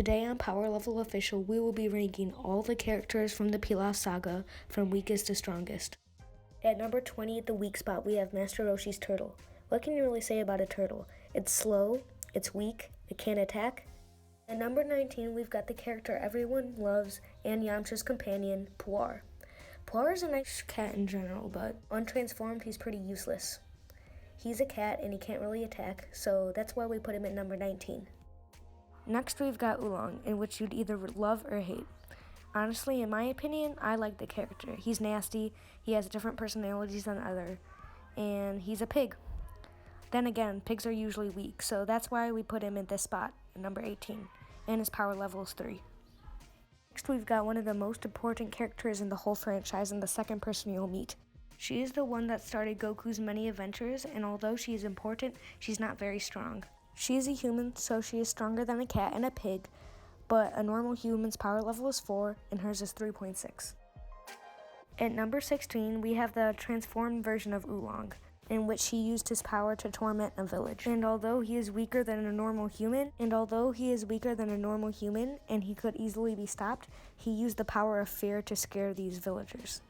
Today on Power Level Official, we will be ranking all the characters from the Pilaf Saga from weakest to strongest. At number 20 at the weak spot, we have Master Roshi's turtle. What can you really say about a turtle? It's slow, it's weak, it can't attack. At number 19, we've got the character everyone loves and Yamcha's companion, Puar. Puar is a nice cat in general, but untransformed, he's pretty useless. He's a cat and he can't really attack, so that's why we put him at number 19. Next, we've got Oolong, in which you'd either love or hate. Honestly, in my opinion, I like the character. He's nasty, he has different personalities than others, and he's a pig. Then again, pigs are usually weak, so that's why we put him at this spot, at number 18, and his power level is 3. Next, we've got one of the most important characters in the whole franchise and the second person you'll meet. She is the one that started Goku's many adventures, and although she is important, she's not very strong. She is a human, so she is stronger than a cat and a pig, but a normal human's power level is 4, and hers is 3.6. At number 16, we have the transformed version of Oolong, in which he used his power to torment a village. And although he is weaker than a normal human, and he could easily be stopped, he used the power of fear to scare these villagers.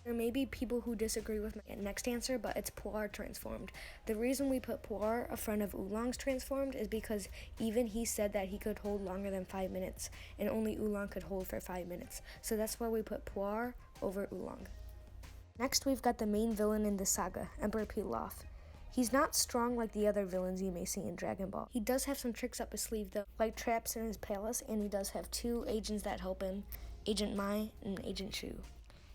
There may be people who disagree with my next answer, but it's Puar transformed. The reason we put Puar in front of Oolong's transformed is because even he said that he could hold longer than 5 minutes, and only Oolong could hold for 5 minutes. So that's why we put Puar over Oolong. Next, we've got the main villain in the saga, Emperor Pilaf. He's not strong like the other villains you may see in Dragon Ball. He does have some tricks up his sleeve though, like traps in his palace, and he does have 2 agents that help him, Agent Mai and Agent Shu.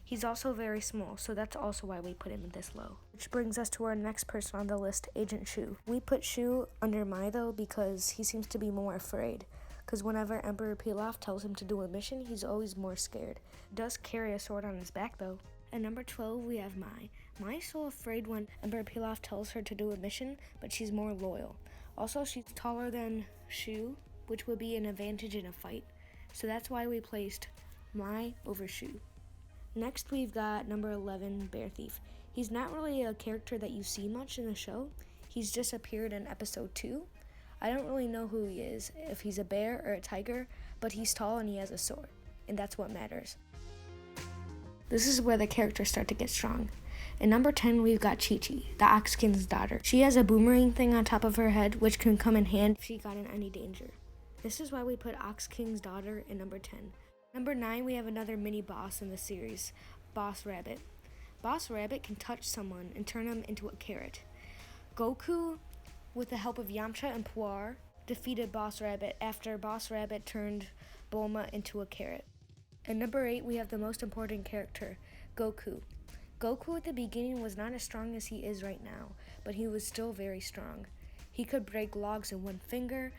He's also very small, so that's also why we put him this low. Which brings us to our next person on the list, Agent Shu. We put Shu under Mai though because he seems to be more afraid. Because whenever Emperor Pilaf tells him to do a mission, he's always more scared. He does carry a sword on his back though. At number 12, we have Mai. Mai is so afraid when Emperor Pilaf tells her to do a mission, but she's more loyal. Also, she's taller than Shu, which would be an advantage in a fight. So that's why we placed Mai over Shu. Next, we've got number 11, Bear Thief. He's not really a character that you see much in the show. He's just appeared in episode 2. I don't really know who he is, if he's a bear or a tiger, but he's tall and he has a sword, and that's what matters. This is where the characters start to get strong. At number 10, we've got Chi-Chi, the Ox King's daughter. She has a boomerang thing on top of her head, which can come in handy if she got in any danger. This is why we put Ox King's daughter in number 10. Number 9, we have another mini-boss in the series, Boss Rabbit. Boss Rabbit can touch someone and turn them into a carrot. Goku, with the help of Yamcha and Puar, defeated Boss Rabbit after Boss Rabbit turned Bulma into a carrot. At number 8, we have the most important character, Goku. Goku at the beginning was not as strong as he is right now, but he was still very strong. He could break logs in one finger,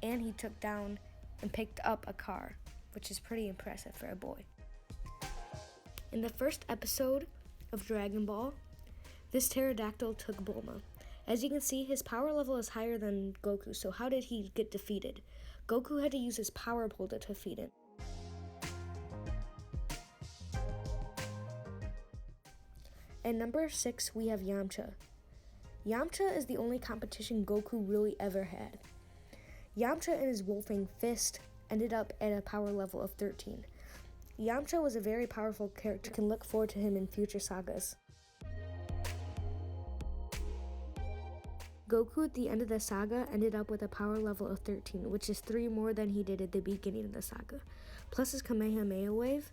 and he took down and picked up a car, which is pretty impressive for a boy. In the first episode of Dragon Ball, this pterodactyl took Bulma. As you can see, his power level is higher than Goku, so how did he get defeated? Goku had to use his power pole to defeat him. At number 6, we have Yamcha. Yamcha is the only competition Goku really ever had. Yamcha and his wolfing fist ended up at a power level of 13. Yamcha was a very powerful character. You can look forward to him in future sagas. Goku at the end of the saga ended up with a power level of 13, which is 3 more than he did at the beginning of the saga. Plus his Kamehameha wave,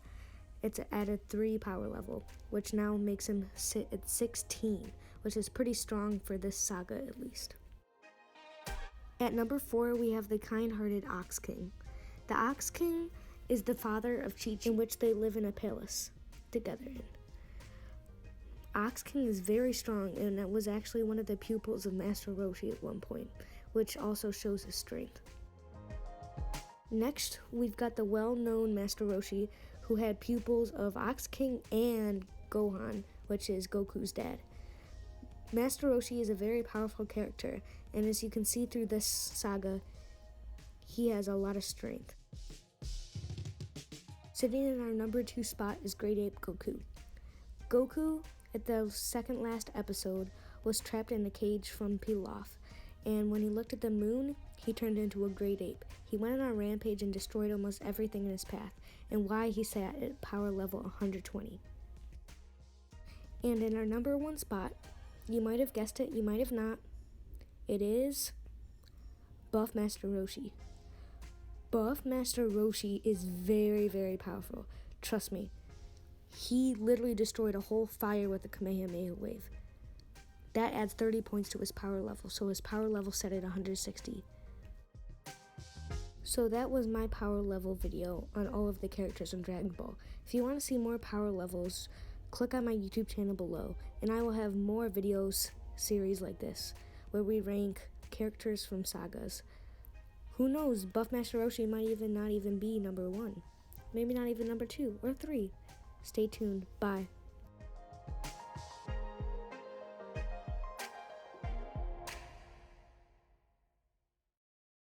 it's at a 3 power level, which now makes him sit at 16, which is pretty strong for this saga at least. At number 4, we have the kind-hearted Ox King. The Ox King is the father of Chi-Chi, in which they live in a palace together. Ox King is very strong, and that was actually one of the pupils of Master Roshi at one point, which also shows his strength. Next, we've got the well-known Master Roshi, who had pupils of Ox King and Gohan, which is Goku's dad. Master Roshi is a very powerful character, and as you can see through this saga, he has a lot of strength. Sitting in our number 2 spot is Great Ape Goku. Goku, at the second last episode, was trapped in a cage from Pilaf, And when he looked at the moon, he turned into a great ape. He went on a rampage and destroyed almost everything in his path, and why he sat at power level 120. And in our number 1 spot, you might have guessed it, you might have not, it is Buff Master Roshi. Buff Master Roshi is very, very powerful. Trust me. He literally destroyed a whole fire with a Kamehameha wave. That adds 30 points to his power level, so his power level set at 160. So that was my power level video on all of the characters in Dragon Ball. If you want to see more power levels, click on my YouTube channel below, and I will have more videos series like this, where we rank characters from sagas. Who knows, Buff Master Roshi might not even be number 1. Maybe not even number 2 or 3. Stay tuned. Bye.